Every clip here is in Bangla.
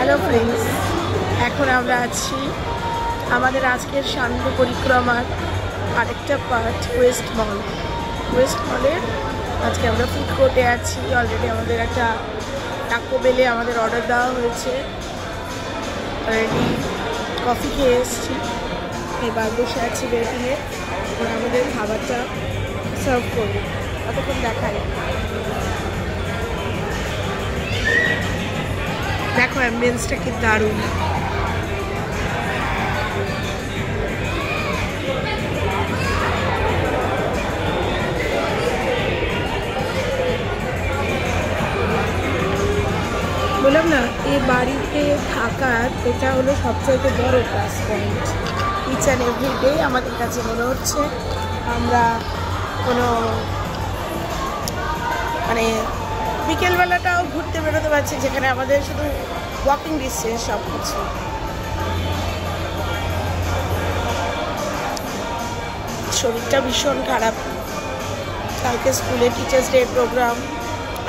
হ্যালো ফ্রেন্ডস, এখন আমরা আছি আমাদের আজকের শান্ত পরিক্রমার আরেকটা পার্ট ওয়েস্ট মলের। আজকে আমরা ফুড কোর্টে আছি। অলরেডি আমাদের একটা টাকো বেলে আমাদের অর্ডার দেওয়া হয়েছে। অলরেডি কফি খেয়ে এসেছি, এবার বসে আছি ওয়েটিংয়ে। ওরা আমাদের খাবারটা সার্ভ করবে, ততক্ষণ দেখায়। দেখো অ্যাম্বিয়েন্সটা কি দারুণ। বললাম না, এই বাড়িতে থাকার এটা হলো সবচাইতে বড় plus point. Each and every day আমাদের কাছে মনে হচ্ছে আমরা কোনো বিকেলবেলাটাও ঘুরতে বেরোতে পারছি, যেখানে আমাদের শুধু ওয়াকিং ডিস্টেন্স সব কিছু। শরীরটা ভীষণ খারাপ। কালকে স্কুলে টিচার্স ডে প্রোগ্রাম,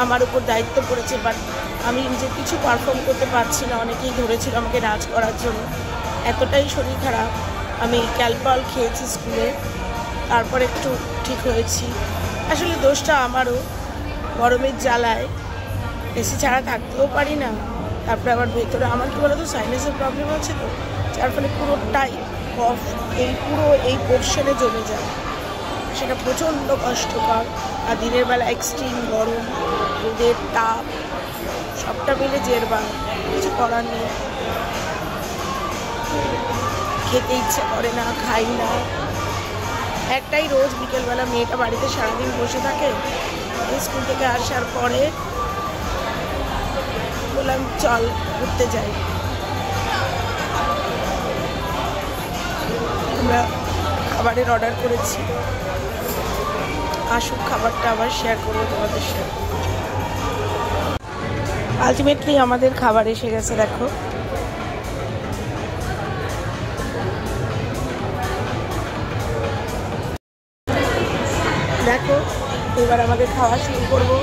আমার উপর দায়িত্ব পড়েছে, বাট আমি নিজে কিছু পারফর্ম করতে পারছি না। অনেকেই ধরেছিল আমাকে নাচ করার জন্য। এতটাই শরীর খারাপ, আমি ক্যালপল খেয়েছি স্কুলে, তারপর একটু ঠিক হয়েছি। আসলে দোষটা আমারও, গরমের জ্বালায় এসি ছাড়া থাকতেও পারি না। তারপরে আবার ভেতরে আমার কি বলতো সাইনাসের প্রবলেম আছে, তো যার ফলে পুরোটাই কফ এই পোর্শনে জমে যায়। সেটা প্রচণ্ড কষ্টকর। আর দিনের বেলা এক্সট্রিম গরম, রোদের তাপ, সবটা মিলে জেরবার, কিছু করার নেই। খেতে ইচ্ছে করে না, খাই না। একটাই রোজ বিকেলবেলা মেয়েটা বাড়িতে সারাদিন বসে থাকে। স্কুল থেকে আসার পরে বললাম চল ঘুরতে যাই। আমরা খাবারের অর্ডার করেছি, আসুক খাবারটা আবার শেয়ার করবো তোমাদের সাথে। আলটিমেটলি আমাদের খাবার এসে গেছে। দেখো দেখো এবার আমাদের খাওয়া শুরু করবো।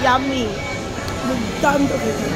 ইয়াম্মি, দুর্দান্ত খেতে।